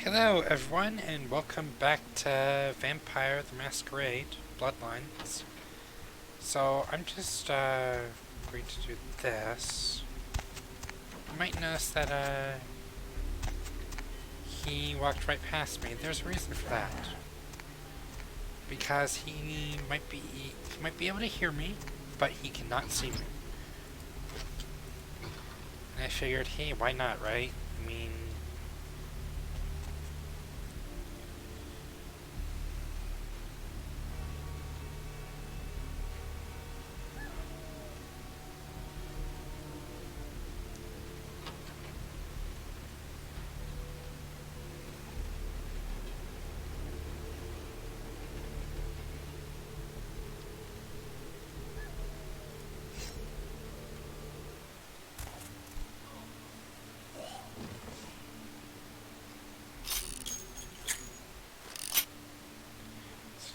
Hello everyone and welcome back to Vampire the Masquerade, Bloodlines. So I'm just going to do this. You might notice that he walked right past me. There's a reason for that. Because he might be able to hear me, but he cannot see me. And I figured, hey, why not, right? I mean,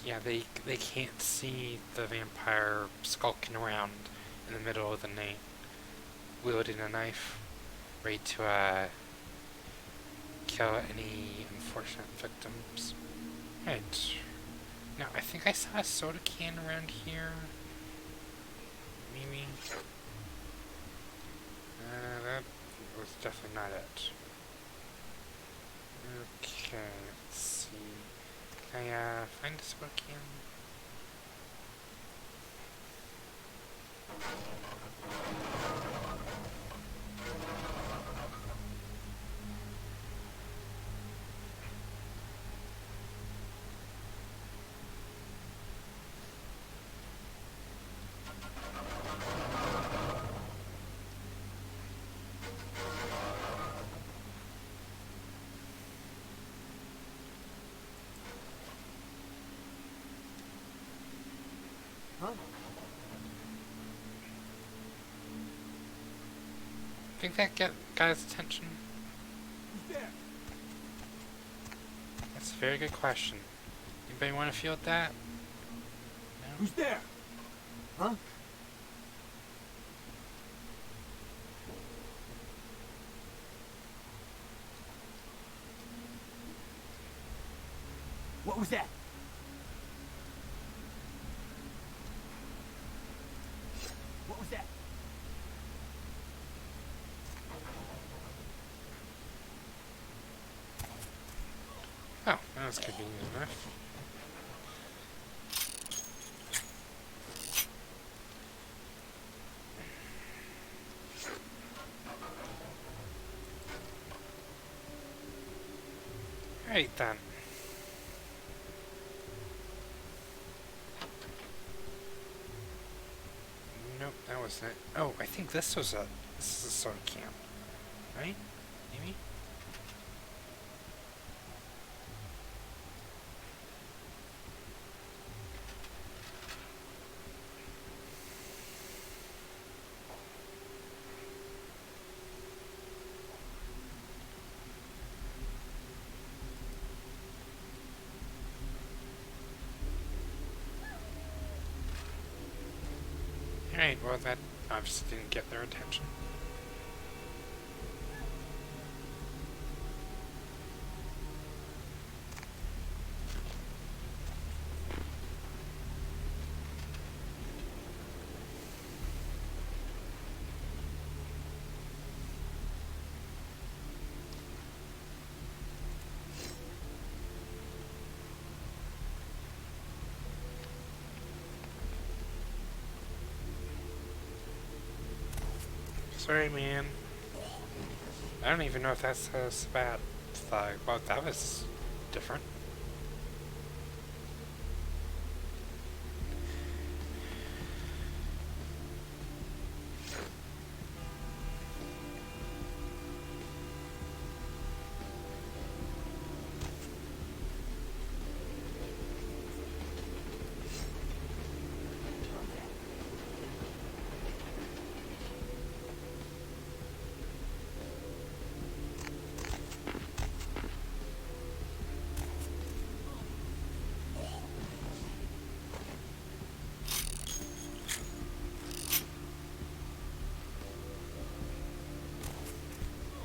yeah, they can't see the vampire skulking around in the middle of the night, wielding a knife, ready to kill any unfortunate victims. Right. Now, I think I saw a soda can around here. Maybe. That was definitely not it. Okay, let's see. Can I find a soda can? Huh? Think that got his attention? Who's there? That's a very good question. Anybody want to field that? No? Who's there? Huh? What was that? What was that? Oh, that was convenient enough. Alright then. Nope, that wasn't it. Oh, I think this is a soda can. Right? Maybe? Alright, well that obviously didn't get their attention. Sorry, man. I don't even know if that's a spat thug. Well, that was different.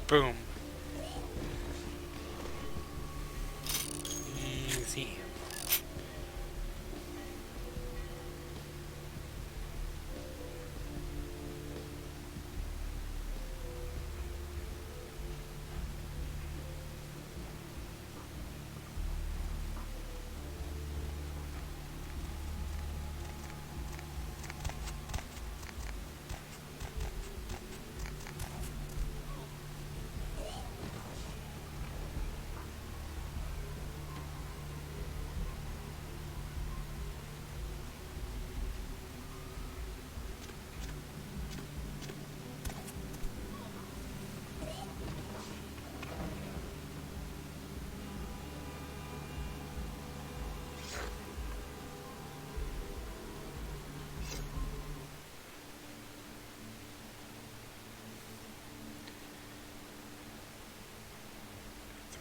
Boom. VtM.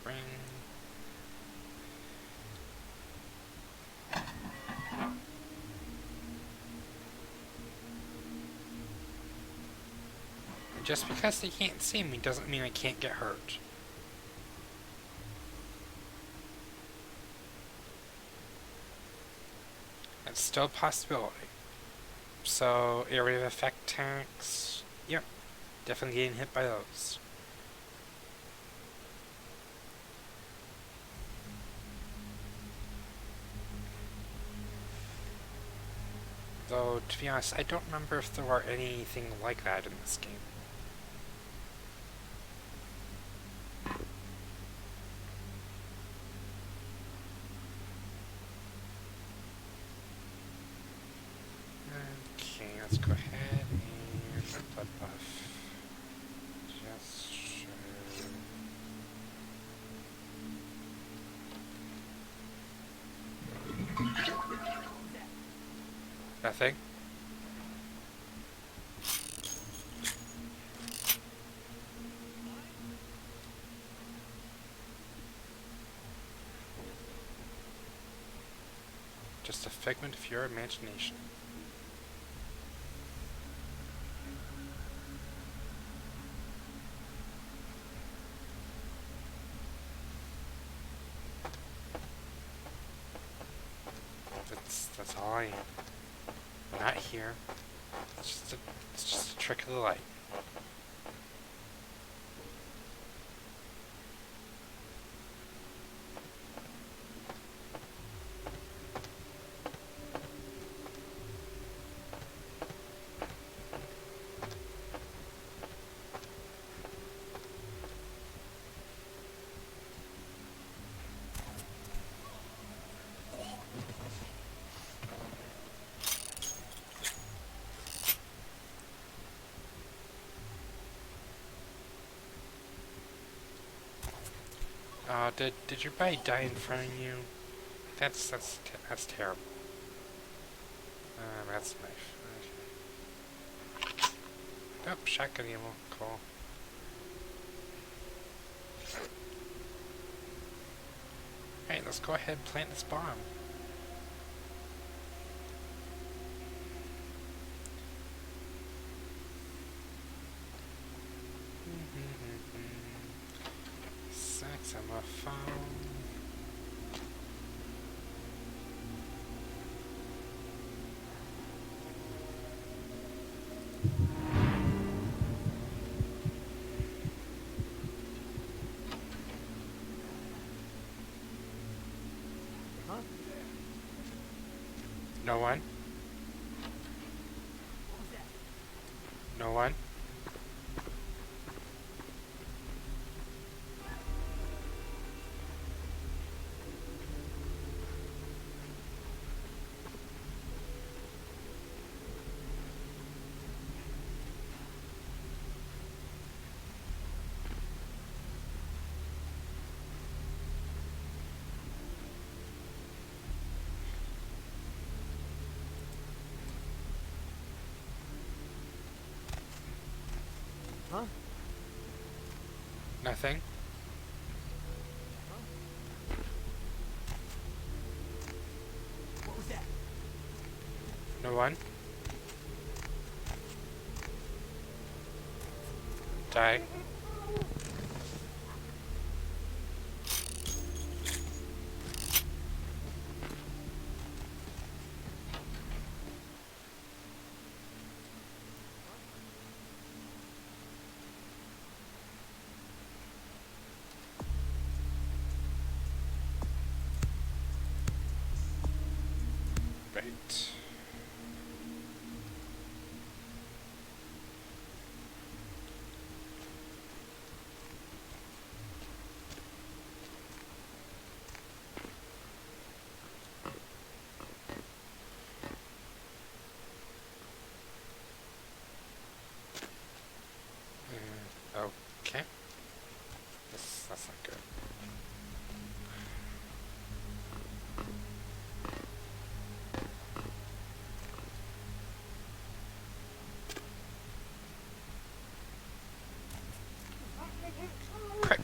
Ring. Just because they can't see me doesn't mean I can't get hurt. That's still a possibility. So, area of effect tanks, yep, definitely getting hit by those. Though, to be honest, I don't remember if there are anything like that in this game. Okay, let's go ahead and blood buff. Just nothing. Just a figment of your imagination. That's all I am. I'm not here. It's just a trick of the light. Did your buddy die in front of you? That's terrible. That's a knife. Okay. Oh, shotgun ammo. Cool. Alright, let's go ahead and plant this bomb. Saxophone. Huh? No one? What was that? No one? Huh? Nothing? What was that? No one? Die. Right. Okay. That's not good. Prick.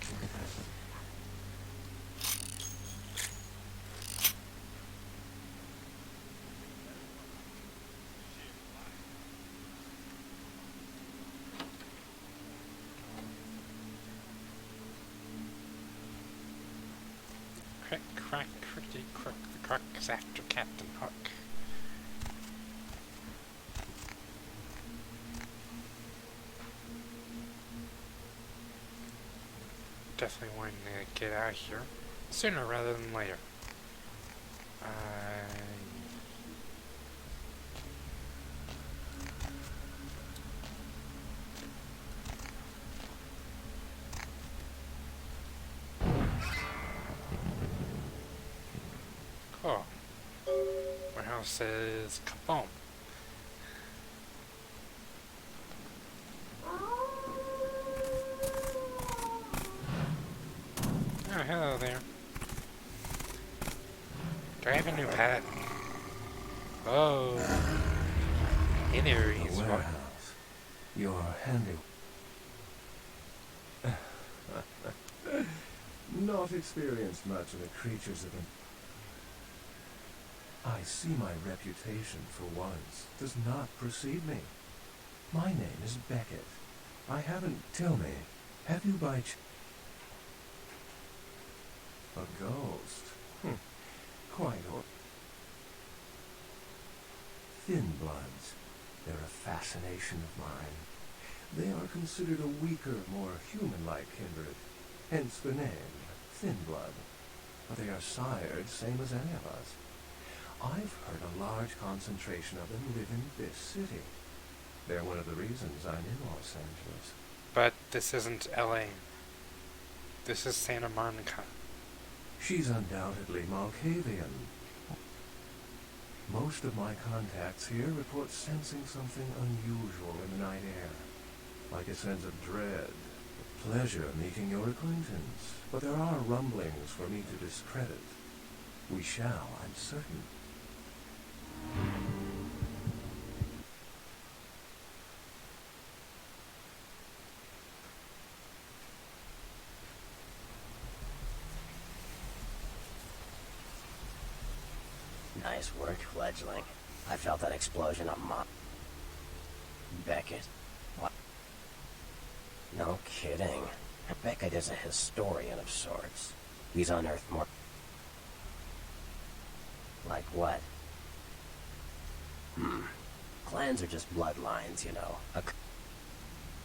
Crick, crack, crickety, crook. The crook is after Captain Hook. Definitely wanting to get out of here sooner rather than later. Cool. Warehouse says kaboom. Oh, hello there. Do I have a new pet? Oh. Hey there, he's The warehouse. Your handy. Not experienced much in the creatures of them. I see my reputation for once does not precede me. My name is Beckett. I haven't... Tell me, have you by a ghost? Quite or... Thin bloods. They're a fascination of mine. They are considered a weaker, more human-like kindred. Hence the name, Thin Blood. But they are sired same as any of us. I've heard a large concentration of them live in this city. They're one of the reasons I'm in Los Angeles. But this isn't LA. This is Santa Monica. She's undoubtedly Malkavian. Most of my contacts here report sensing something unusual in the night air. Like a sense of dread, a pleasure meeting your acquaintance. But there are rumblings for me to discredit. We shall, I'm certain. Nice work, fledgling. I felt that explosion up my... Beckett? What? No kidding. Beckett is a historian of sorts. He's unearthed more... Like what? Clans are just bloodlines, you know.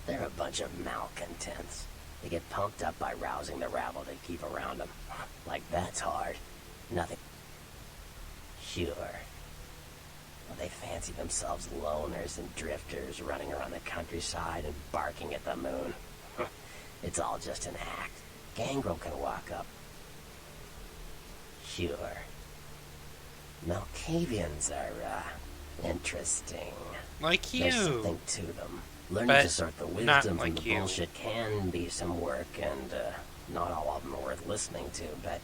They're a bunch of malcontents. They get pumped up by rousing the rabble they keep around them. Like that's hard. Nothing... Sure. Well, they fancy themselves loners and drifters running around the countryside and barking at the moon. It's all just an act. Gangrel can walk up. Sure. Malkavians are, interesting. Like you. There's something to them. Learning But to sort the not wisdom like from the you. bullshit can be some work, and, not all of them are worth listening to, but,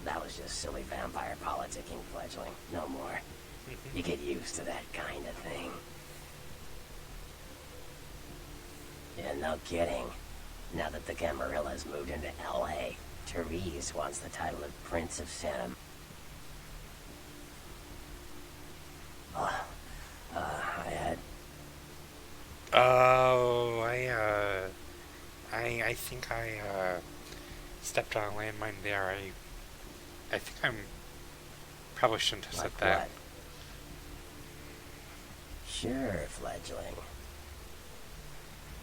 that was just silly vampire politicking, fledgling. No more. You get used to that kind of thing. Yeah, no kidding. Now that the Gamorilla's moved into L.A., Therese wants the title of Prince of Santa... I had... Oh, I think I stepped on a landmine there. I think I'm probably shouldn't have said Like that. what? Sure, fledgling.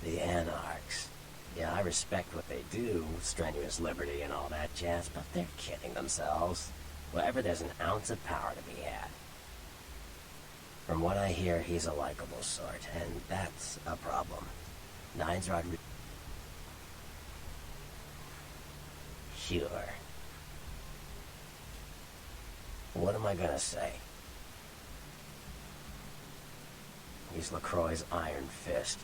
The Anarchs. Yeah, I respect what they do, strenuous liberty and all that jazz, but they're kidding themselves. Wherever there's an ounce of power to be had. From what I hear, he's a likable sort, and that's a problem. Nine's Rodriguez. Sure. What am I gonna say? He's LaCroix's iron fist.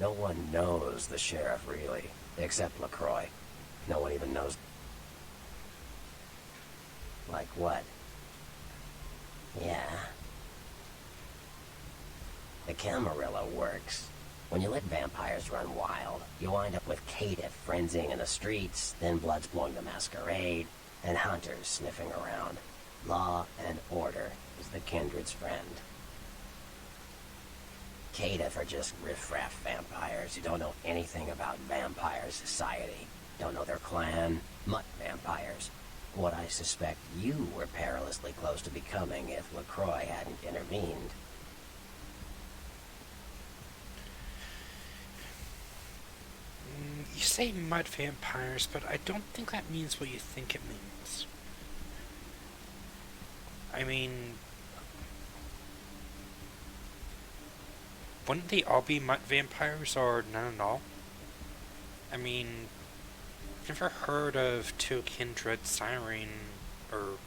No one knows the sheriff, really, except LaCroix. No one even knows. Like what? Yeah. The Camarilla works. When you let vampires run wild, you wind up with caitiff frenzying in the streets, then bloods blowing the masquerade, and hunters sniffing around. Law and order is the kindred's friend. Caitiff are just riffraff vampires who don't know anything about vampire society. Don't know their clan, mutt vampires. What I suspect you were perilously close to becoming if LaCroix hadn't intervened. You say mud vampires, but I don't think that means what you think it means. I mean, wouldn't they all be mud vampires or none at all? I mean, I've never heard of two kindred siren or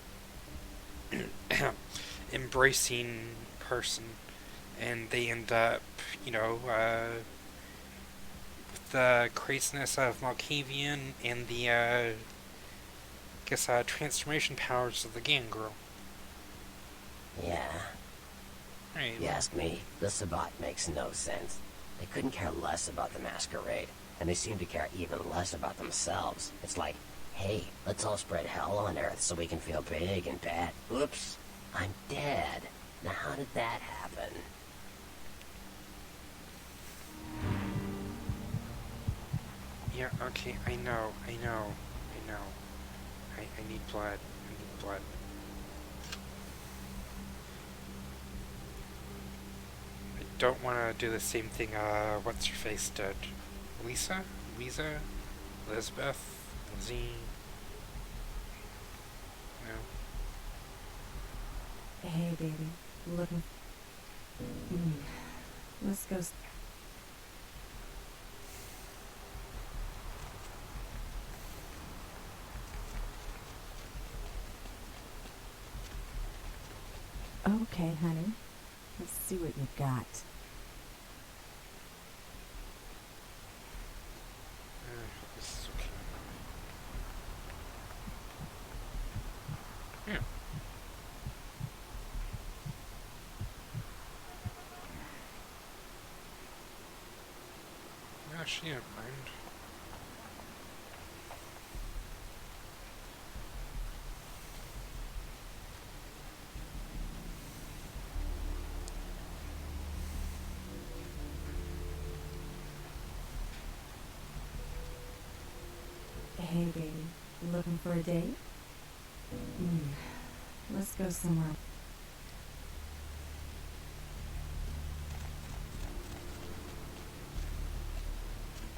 embracing person, and they end up, with the craziness of Malkavian and the, transformation powers of the Gangrel. Yeah. Right. If you ask me, the Sabbat makes no sense. They couldn't care less about the masquerade, and they seem to care even less about themselves. It's like, hey, let's all spread hell on Earth so we can feel big and bad. Oops, I'm dead. Now how did that happen? Yeah, okay, I know. I need blood. I don't want to do the same thing, what's her face did? Lisa? Elizabeth? Lizzie? No. Hey, baby. Looking... Let's go... Okay, honey. Let's see what you got. This is okay. Yeah. Yeah, she didn't mind. Hey, baby. Looking for a date? Let's go somewhere.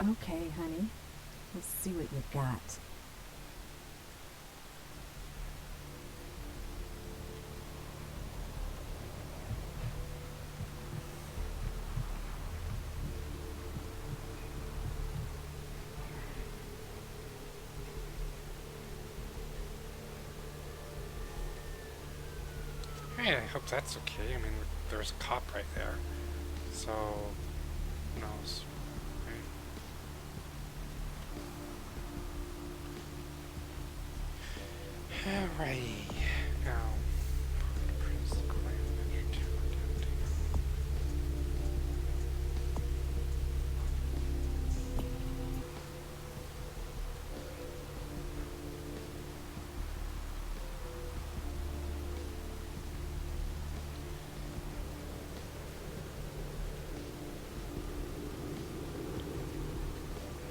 Okay, honey. Let's see what you got. Hey, I hope that's okay. I mean, there's a cop right there. So, who knows? Right? Alrighty. Now, Prince Grand Downtown.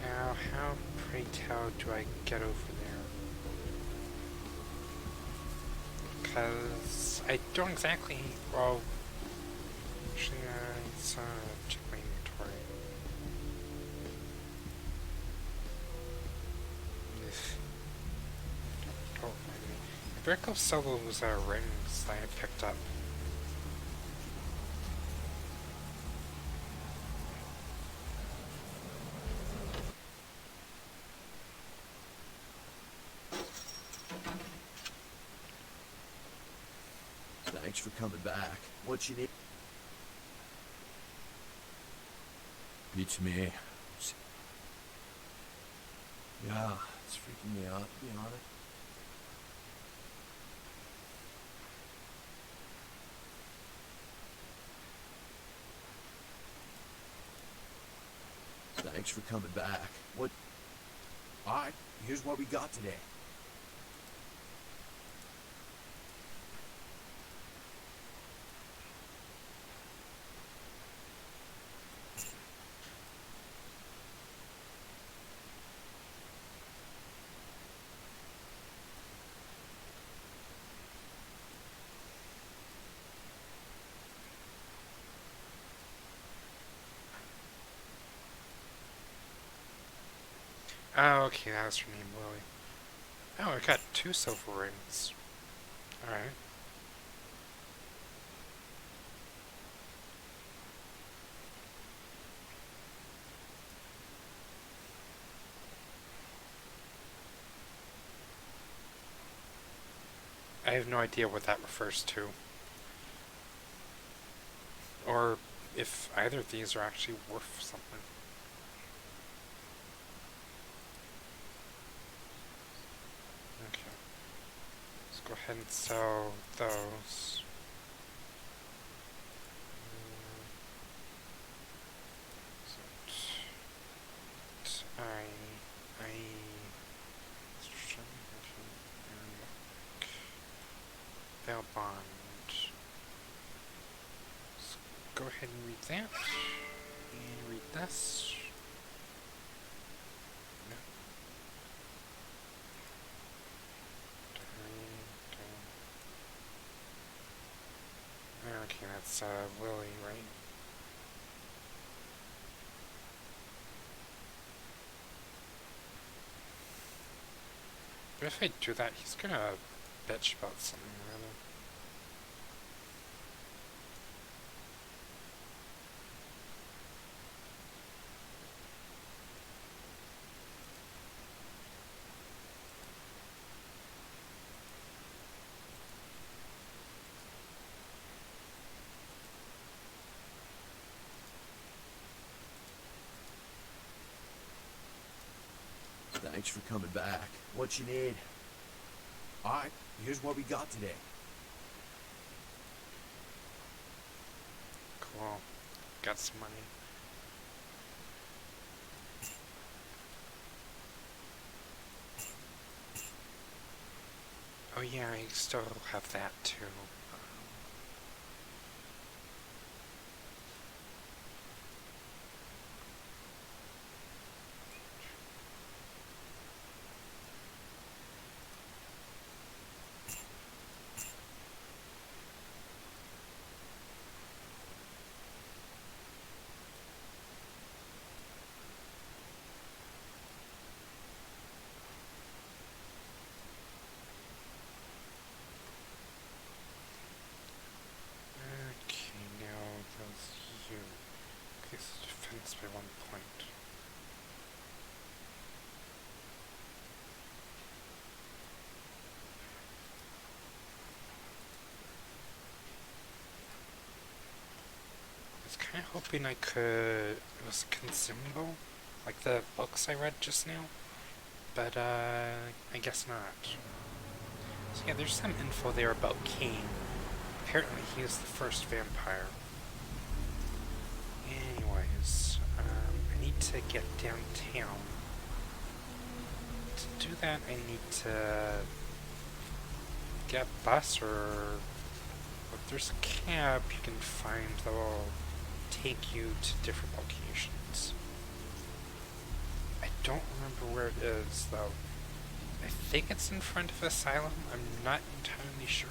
Now, how, pray tell, do I get over there? Because I don't exactly, well, actually, it's, check my inventory. Where go Solo's rings that I picked up? Thanks for coming back. What you need? Beats me. Yeah, it's freaking me out, to be honest. Thanks for coming back. What? Alright, here's what we got today. Oh, okay, that was her name, Lily. Oh, I got 2 silver rings. Alright. I have no idea what that refers to. Or if either of these are actually worth something. Okay. Let's go ahead and sell those. Bail bond. Let's go ahead and read that. And read this. No. Okay, that's Lily, right? But if I do that, he's gonna bitch about something or other. Thanks for coming back. What you need? Alright, here's what we got today. Cool. Got some money. Oh yeah, I still have that too. Okay, now those you. Increase defense by 1 point. I was kind of hoping I could. It was consumable, like the books I read just now, but I guess not. So yeah, there's some info there about Cain. Apparently, he is the first vampire. Anyways, I need to get downtown. To do that, I need to get a bus, or if there's a cab you can find that will take you to different locations. I don't remember where it is, though. I think it's in front of Asylum. I'm not entirely sure.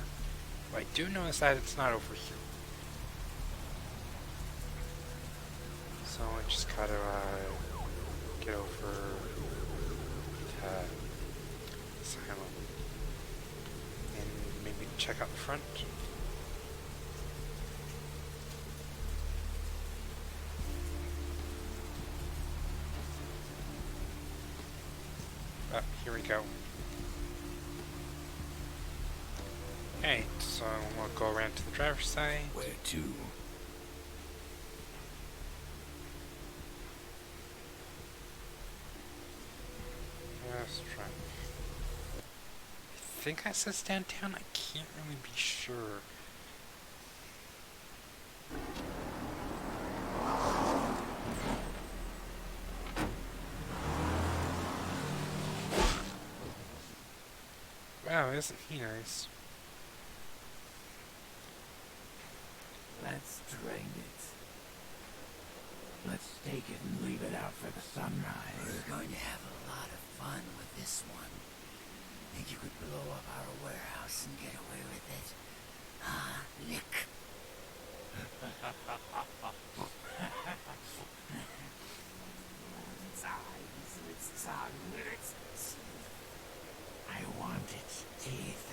What I do know is that it's not over here. So I just gotta get over to Asylum. And check out the front. Oh, here we go. Okay, so we'll go around to the driver's side. Where to? Let's try. I think that says downtown. I can't really be sure. Wow, isn't he nice? Let's train it. Let's take it and leave it out for the sunrise. We're going to have a lot of fun with this one. Think you could blow up our warehouse and get away with it? Huh, Nick? Its eyes, its tongue, its teeth. I want its teeth.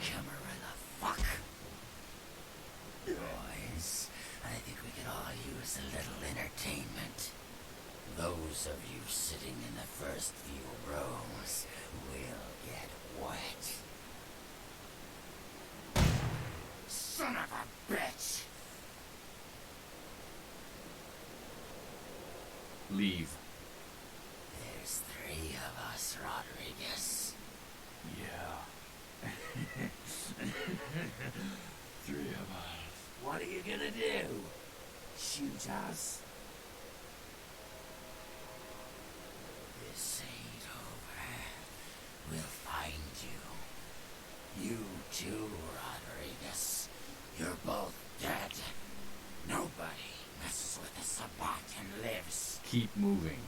Camarilla, fuck! Boys, I think we could all use a little entertainment. Those of you sitting in the first few rows will get wet. Son of a bitch! Leave. There's 3 of us, Rodriguez. Yeah. 3 of us. What are you gonna do? Shoot us? This ain't over. We'll find you. You too, Rodriguez. You're both dead. Nobody messes with the Sabbat and lives. Keep moving.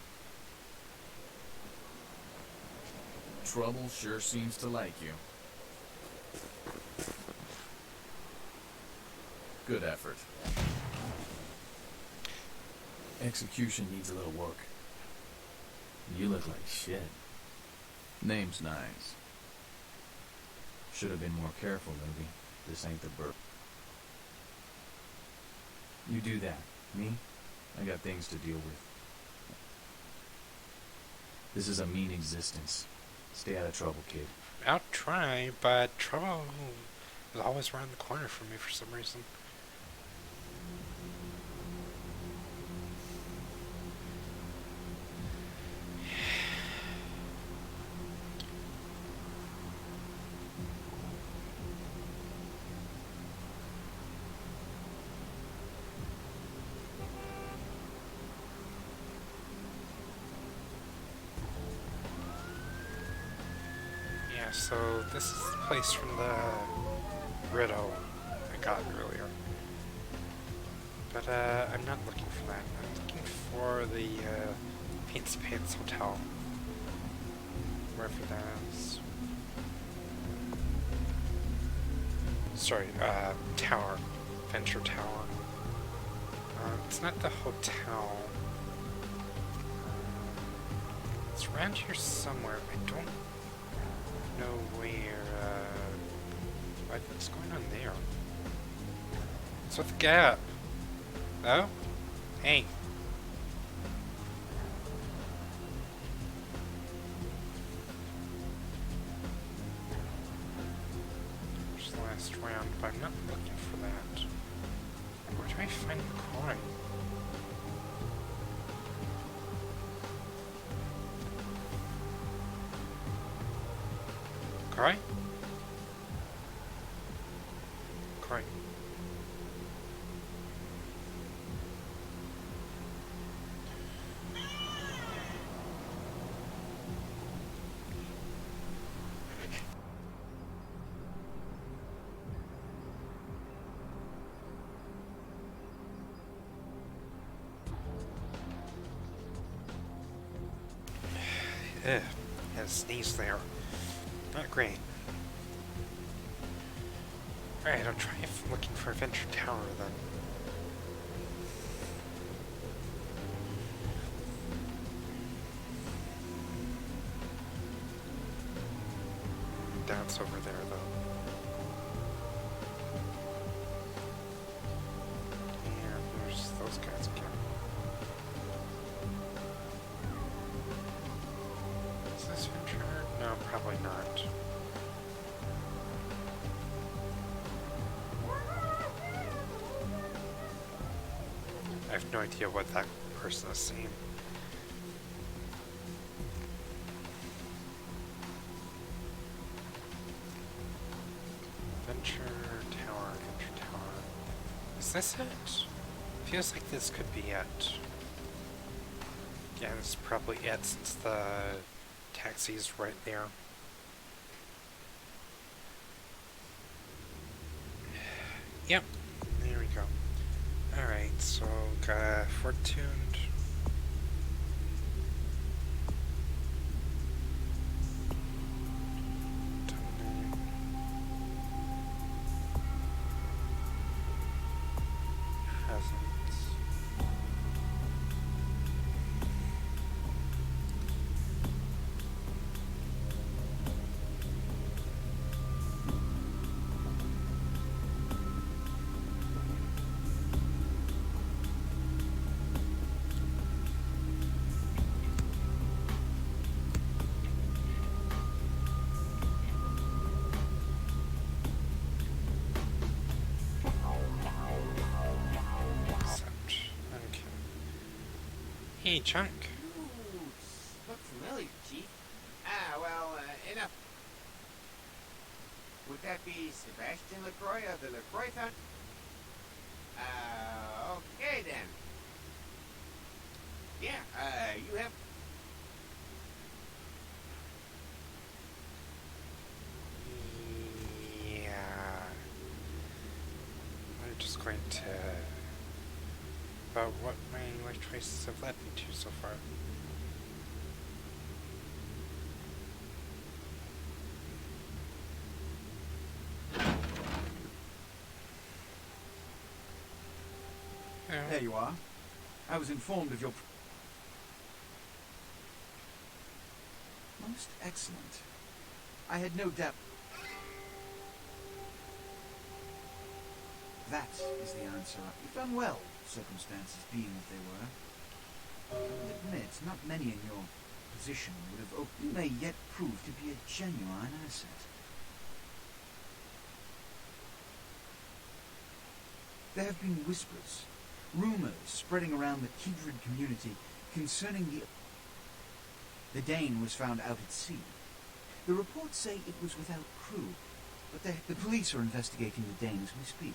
Trouble sure seems to like you. Good effort. Execution needs a little work. You look like shit. Name's nice. Should have been more careful, maybe. This ain't the burp. You do that. Me? I got things to deal with. This is a mean existence. Stay out of trouble, kid. I'll try, but trouble is always around the corner for me for some reason. Yeah, so this is the place from the riddle I got earlier. But I'm not looking for that. I'm looking for the Fancy Pants Hotel. Wherever that is. Sorry, tower. Venture Tower. It's not the hotel. It's around here somewhere. I don't know where, what's going on there? What's with the gap? Oh? Hey. There's the last round, but I'm not looking for that. Where do I find the coin? Cry? Cry. Ugh, had a sneeze there. Not great. Alright, I'll try looking for Adventure Tower then. That's over there though. No, probably not. I have no idea what that person is saying. Adventure Tower, Adventure Tower. Is this it? Feels like this could be it. Yeah, this is probably it since the taxi's right there. Yep, there we go. Alright, so got Fortuned. Hasn't. Okay. Hey, Chunk. Look familiar, Chief. Enough. Would that be Sebastian LaCroix of the LaCroix Foundation? Okay then. Yeah, you have... Yeah. I'm just going to... about what my life choices have led me to so far. There you are. I was informed of your... Most excellent. I had no doubt... That is the answer. You've done well, circumstances being what they were. I will admit, not many in your position would have... You may yet prove to be a genuine asset. There have been whispers, rumors spreading around the Kindred community concerning the Dane was found out at sea. The reports say it was without crew, but the police are investigating the Dane as we speak.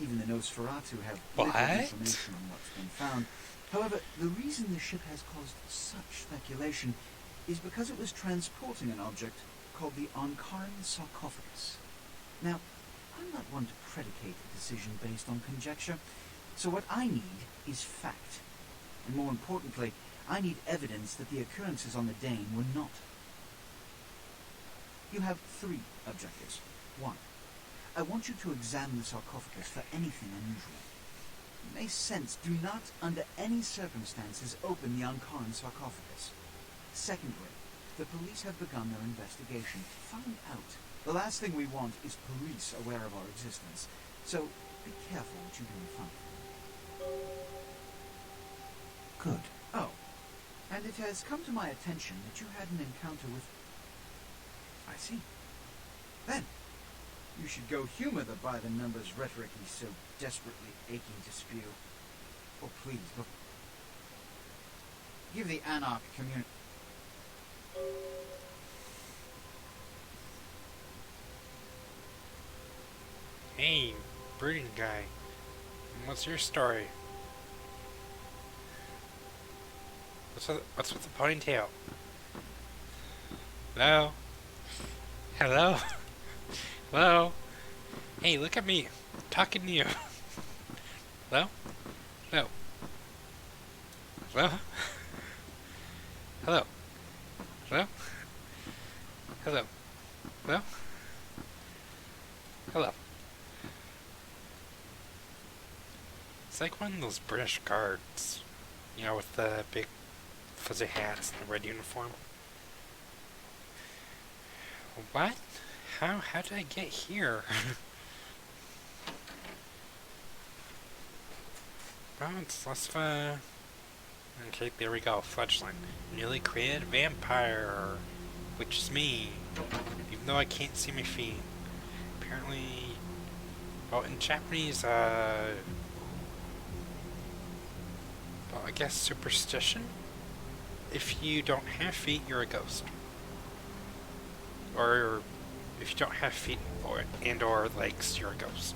Even the Nosferatu have little information on what's been found. However, the reason the ship has caused such speculation is because it was transporting an object called the Onkaran sarcophagus. Now, I'm not one to predicate a decision based on conjecture, so what I need is fact. And more importantly, I need evidence that the occurrences on the Dane were not. You have 3 objectives. 1. I want you to examine the sarcophagus for anything unusual. It makes sense. Do not, under any circumstances, open the Onkaran sarcophagus. Secondly, the police have begun their investigation. Find out. The last thing we want is police aware of our existence. So, be careful what you do in front of them. Good. Oh, and it has come to my attention that you had an encounter with... I see. Then, you should go humor the by-the-numbers rhetoric he's so desperately aching to spew. Oh, please, look. Give the Anarch community... Hey, brooding guy. What's your story? What's with the ponytail? Hello? Hello? Hello? Hey, look at me. I'm talking to you. Hello? Hello? Hello? Hello? Hello? Hello? Hello? Hello? It's like one of those British guards, you know, with the big fuzzy hats and the red uniform. What? How did I get here? Well, it's less of a... Okay, there we go, fledgling. Newly created vampire. which is me, even though I can't see my feet. Apparently, well, in Japanese, well, I guess superstition? If you don't have feet, you're a ghost. Or if you don't have feet or legs, you're a ghost.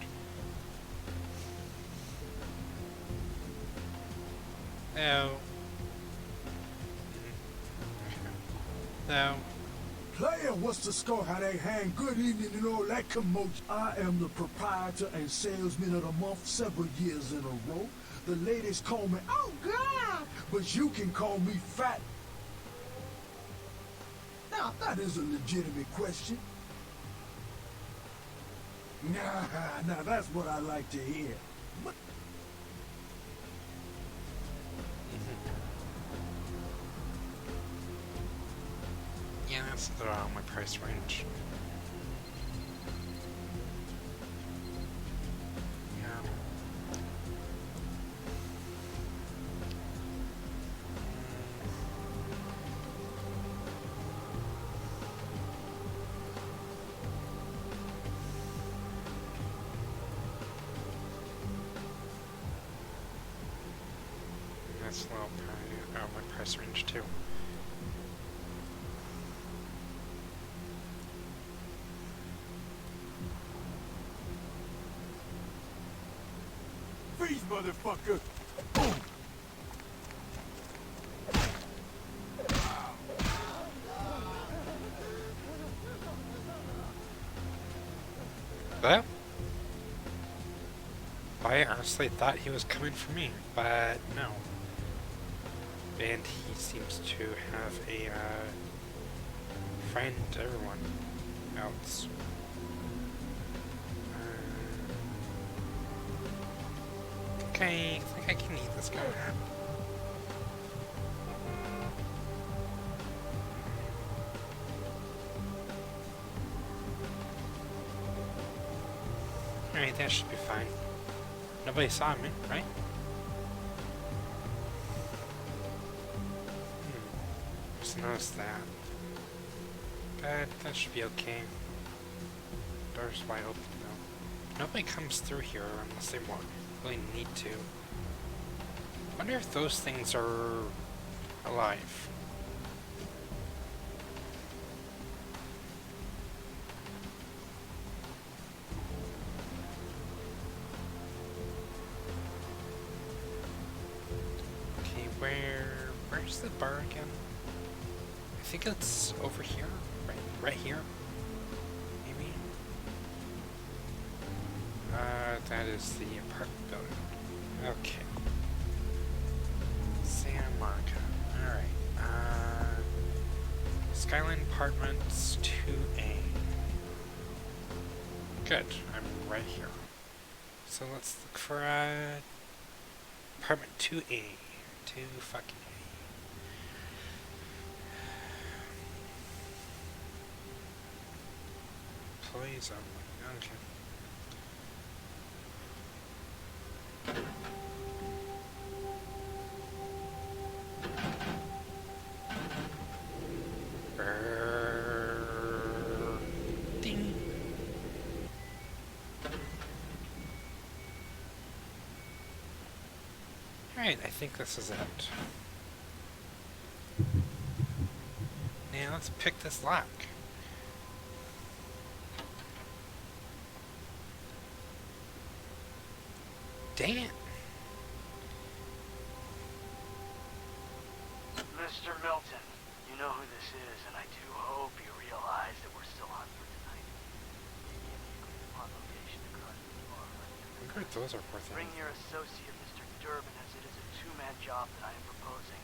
No. No. Player, what's the score? How they hang? Good evening and all that commotion. I am the proprietor and salesman of the month several years in a row. The ladies call me, oh God, but you can call me fat. Now, that is a legitimate question. Nah, that's what I like to hear. Yeah, that's around my price range. Yeah. That's low around my price range too. Freeze, motherfucker! Well, I honestly thought he was coming for me, but no. And he seems to have a friend everyone else. Okay, I think I can eat this guy. Alright, that should be fine. Nobody saw me, right? Just noticed that. But that should be okay. Door's wide open though. Nobody comes through here unless they really need to. Wonder if those things are alive. Okay, where's the bar again? I think it's over here, right here. Maybe. That is the apartment building. Okay. Santa Monica. Alright. Skyline Apartments 2A. Good. I'm right here. So let's look for apartment 2A. 2 fucking A. Employees only. Okay. Ding. Alright, I think this is it. Now let's pick this lock. Dang it. Mr. Milton, you know who this is, and I do hope you realize that we're still on for tonight. Maybe agreed upon location across the bar right I wonder what those are for things. Bring your associate, Mr. Durbin, as it is a two-man job that I am proposing.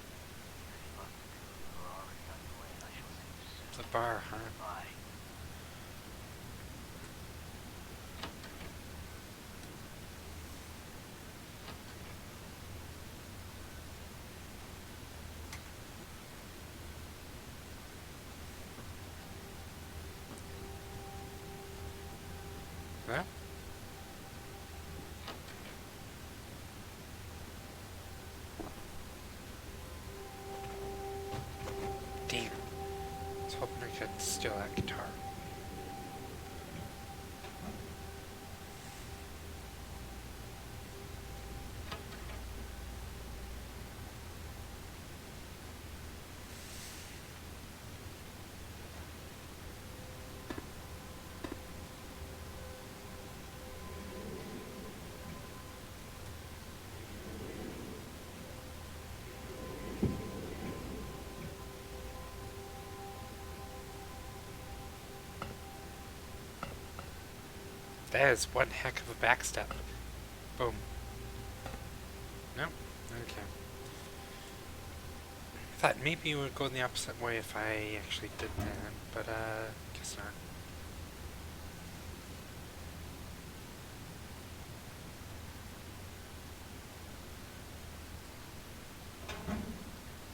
Any luck, you are already on your way, and I shall see you soon. The bar, huh? Bye. That? Damn. I was hoping I could steal that guitar. That is one heck of a backstep. Boom. No? Okay. I thought maybe it would go the opposite way if I actually did that, but guess not.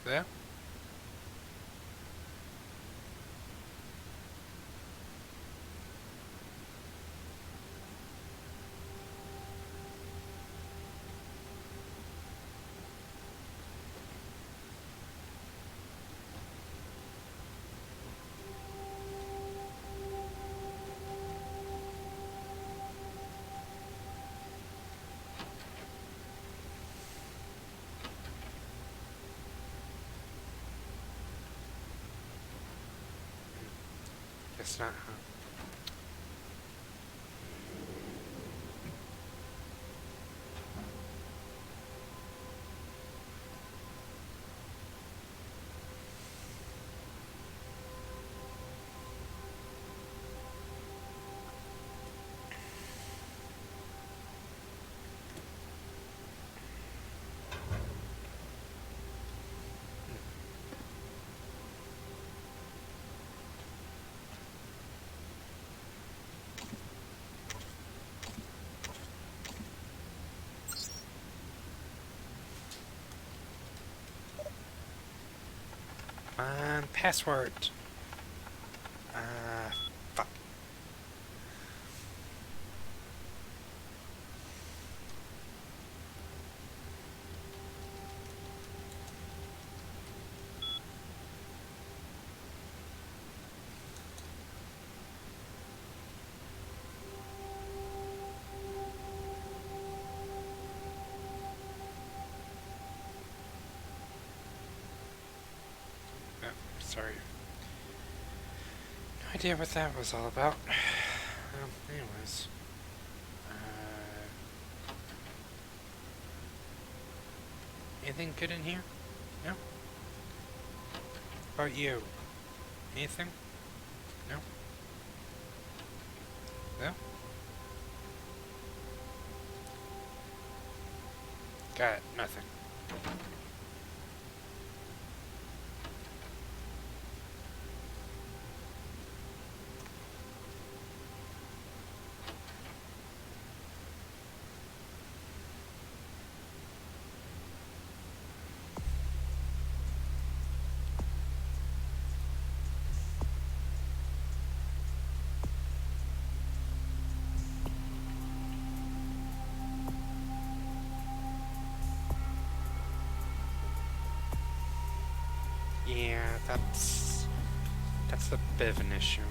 There? Guess not, huh? Password. Fuck. Oh, sorry. No idea what that was all about. Anyways. Anything good in here? No? How about you? Anything? No? No? Got it. Nothing. Yeah, that's a bit of an issue.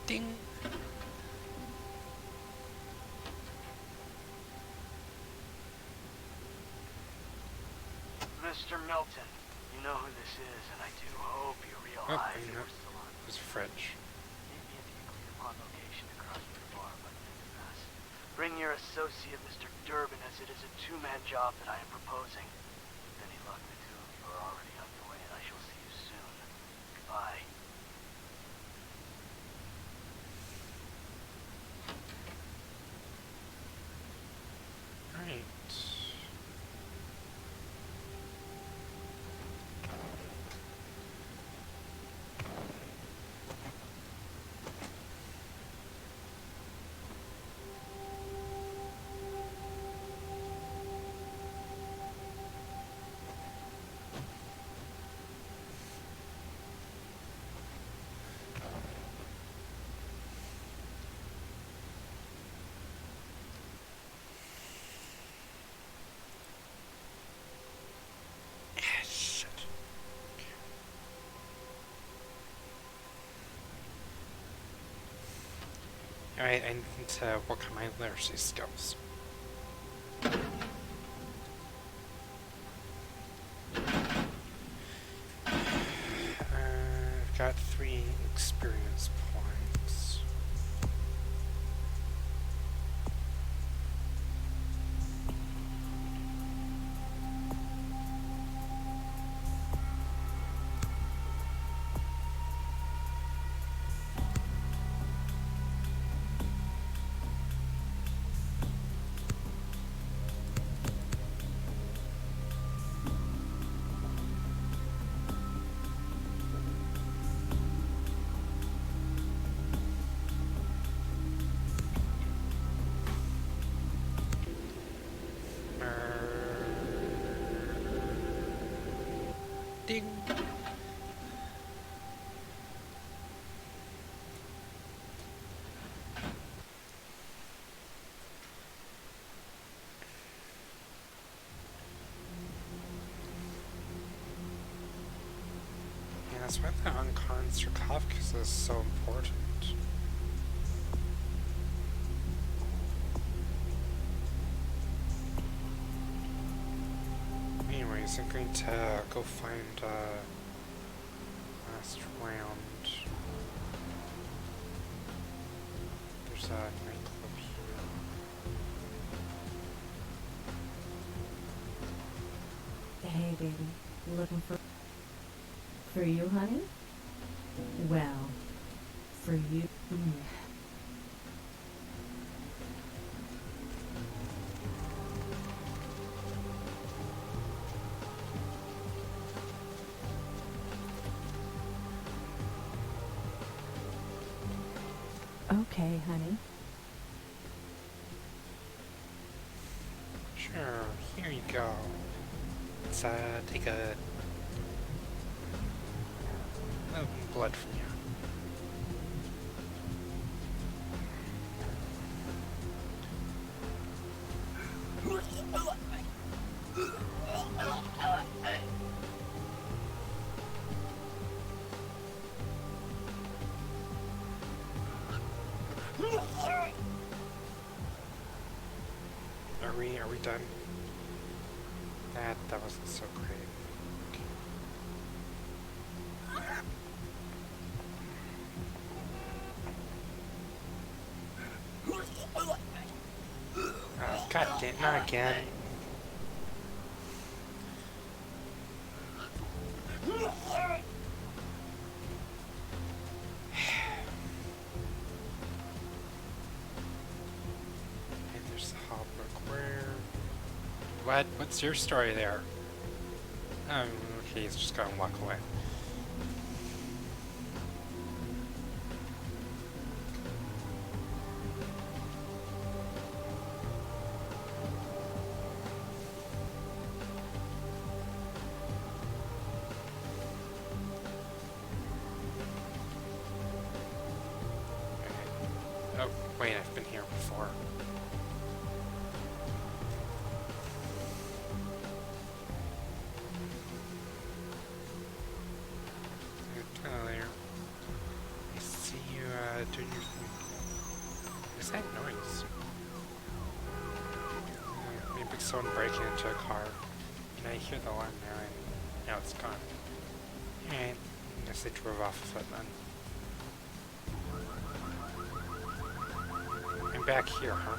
Ding. Mr. Milton, you know who this is, and I do hope you realize Oh, that no. we're still on. It was French. Meet me at the agreed upon location across the bar by the end of this. Bring your associate, Mr. Durbin, as it is a two-man job that I am proposing. With any luck, the two of you are already on your way, and I shall see you soon. Goodbye. Alright. Alright, I need to work on my literacy skills. I've got 3 experience points. Ding! Yeah, that's why the uncon sarcophagus is so important. Anyways, I'm going to go find last round. There's a nightclub here. Hey, baby. Looking for you, honey? Well, for you. Okay, honey. Sure, here you go. Let's take a little blood from you. Are we done? That wasn't so great. Oh, God damn, not again. And there's the Hallbrook. Where? What's your story there? Okay, he's just gonna walk away. Oh, wait, I've been here before. There. I see you doing your thing. What's that noise? Maybe someone breaking into a car. And I hear the alarm now, and now it's gone. Alright, I guess they drove off with it then. I'm back here, huh?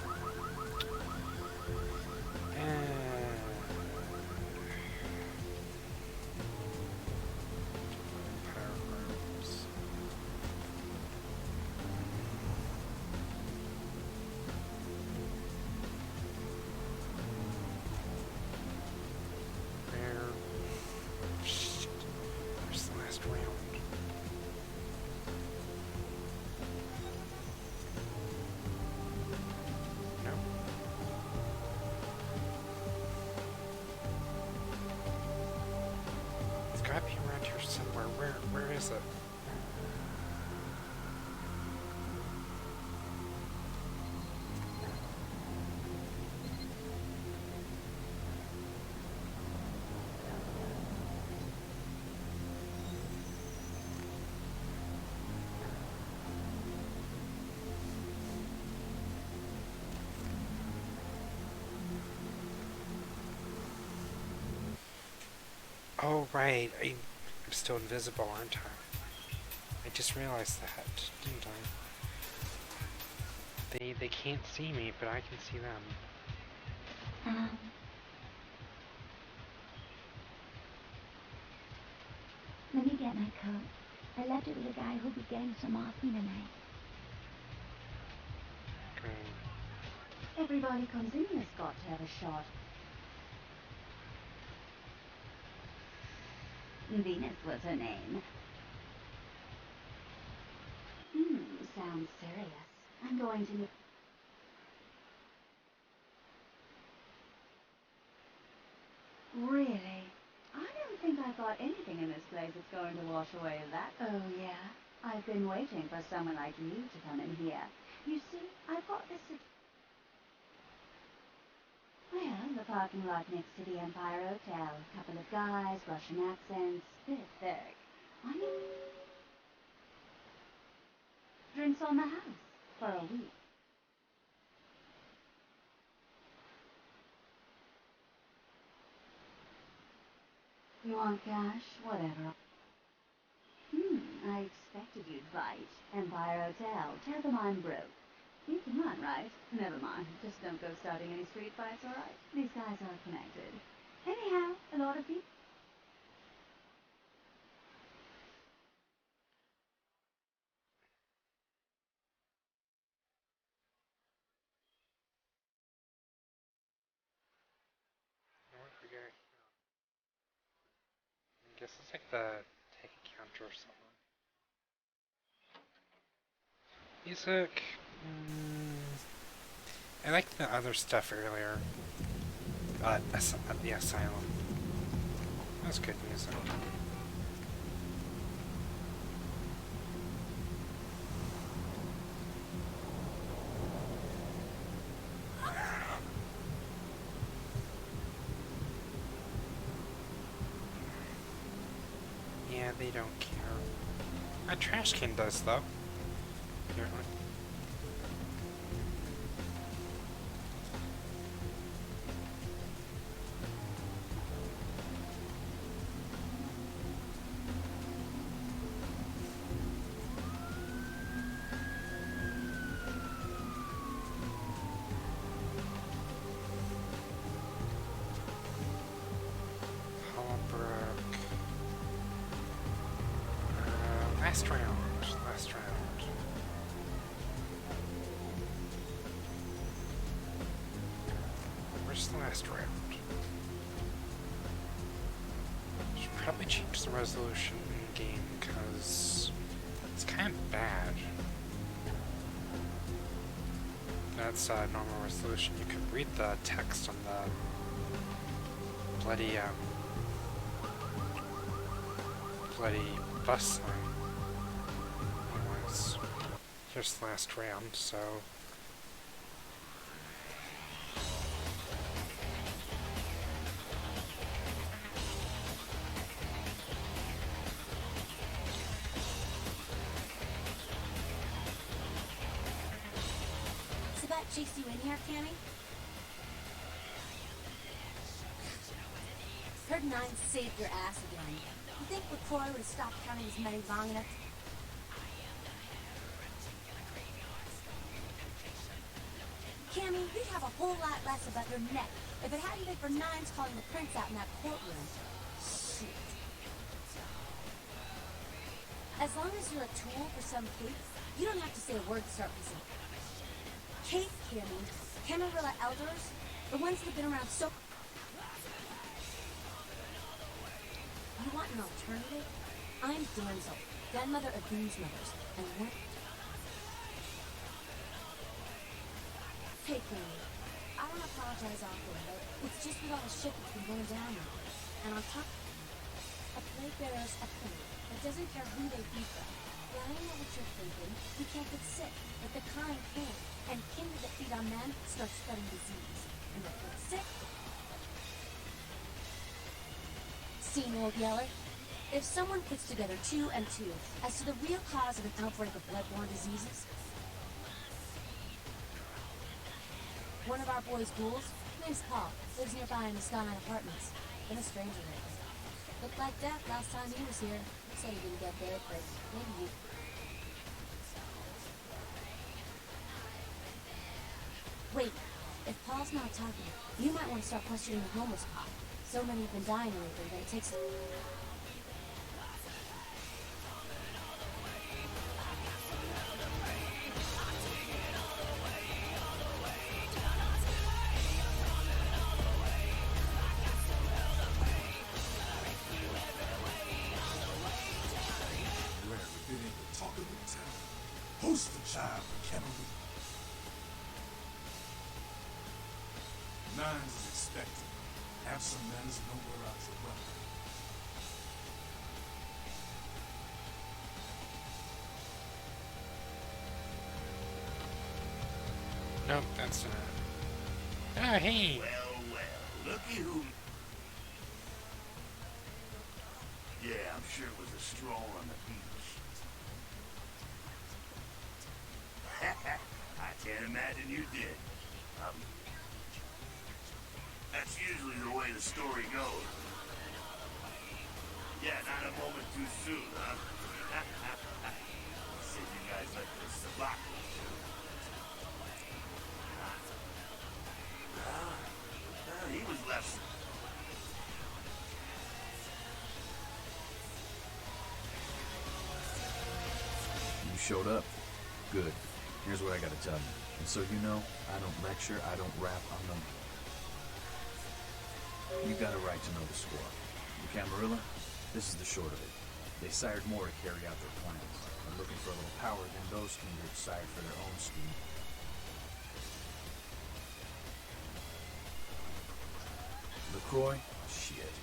Gotta be around here somewhere. Where is it? Oh, right. I'm still invisible, aren't I? I just realized that, didn't I? They can't see me, but I can see them. Let me get my coat. I left it with a guy who'll be getting some off me tonight. Okay. Everybody comes in here's got to have a shot. Venus was her name. Sounds serious. I'm going to... Really? I don't think I've got anything in this place that's going to wash away that. Oh, yeah? I've been waiting for someone like you to come in here. You see, I've got this... Well, the parking lot next to the Empire Hotel. Couple of guys, Russian accents, bit thick. I mean... Drinks on the house. For a week. You want cash? Whatever. I expected you'd bite. Empire Hotel. Tell them I'm broke. You can run, right? Never mind. Just don't go starting any street fights, alright? These guys are connected. Anyhow, a lot of people... What we got? I guess it's like the take counter or something. Music. I like the other stuff earlier. The Asylum. That's good music. Yeah, they don't care. A trash can does, though. Apparently. Last round. Last round. Where's the last round? Should probably change the resolution in game because it's kind of bad. That's normal resolution. You can read the text on the bloody bus sign. Anyways, here's the last round, so... So that chased you in here, Cammy? Heard Nine saved your ass again. You think LaCroix would have stopped counting his money long enough? Cammy, you'd have a whole lot less about your neck if it hadn't been for Nines calling the prince out in that courtroom. Shit. As long as you're a tool for some case, you don't have to say a word to start listening. Kate, Cammy, Camarilla elders, the ones that have been around so... You want an alternative? I'm Damsel, grandmother of these mothers, and what? Hey, Cammy, I don't apologize often, but it's just with all the shit that's been going down now. And on top, a plague bearer's a thing that doesn't care who they beat them. Well, I know what you're thinking. We can't get sick, but the kind can. And kindred that feed on men start spreading disease. And if we're sick... Seen, old yeller? If someone puts together 2 and 2 as to the real cause of an outbreak of bloodborne diseases, one of our boys' ghouls, name's Paul, lives nearby in the Skyline Apartments. Been a stranger lately. Looked like death last time he was here. Said he didn't get there, but maybe he... Wait, if Paul's not talking, you might want to start questioning the homeless cop. So many have been dying lately that it takes... Host the child for cavalry. Nines is expected. Have some manners and don't wear out your brother. Nope, that's not. Ah, hey! Well, looky who... Yeah, I'm sure it was a stroll on the beach. I can't imagine you did. That's usually the way the story goes. Yeah, not a moment too soon, huh? Said you guys let this block me too. He was left. You showed up. Good. Here's what I gotta tell you. And so you know, I don't lecture, I don't rap, I'm no... You got a right to know the score. The Camarilla, this is the short of it. They sired more to carry out their plans. They're looking for a little power than those kindred sired for their own scheme. LaCroix? Shit.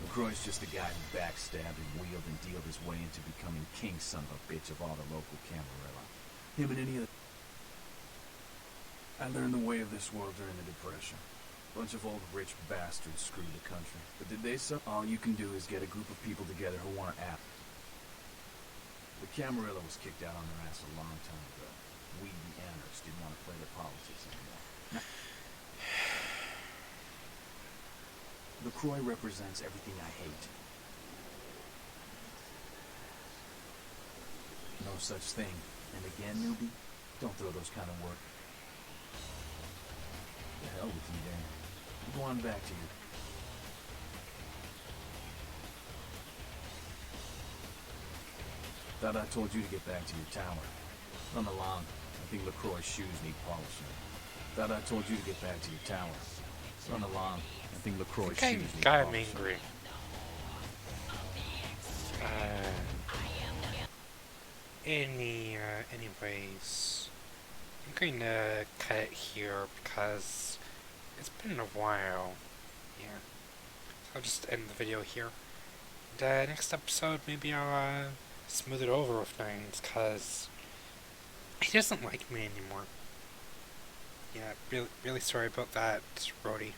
LaCroix's just a guy who backstabbed and wheeled and dealed his way into becoming king son of a bitch of all the local Camarilla. Him and any of the... I learned the way of this world during the Depression. Bunch of old rich bastards screwed the country. But did they so? All you can do is get a group of people together who want to act. The Camarilla was kicked out on their ass a long time ago. We, the anarchists, didn't want to play their politics anymore. LaCroix represents everything I hate. No such thing. And again, newbie, don't throw those kind of work. The hell with you then. Go on back to you. Thought I told you to get back to your tower. Run along. I think LaCroix's shoes need polishing. Thought I told you to get back to your tower. Run along. I think LaCroix's shoes need got him polishing. angry. Anyways, I'm going to cut it here because it's been a while. Yeah. So I'll just end the video here. And, next episode, maybe I'll smooth it over with Nines because he doesn't like me anymore. Yeah, really sorry about that, Brody.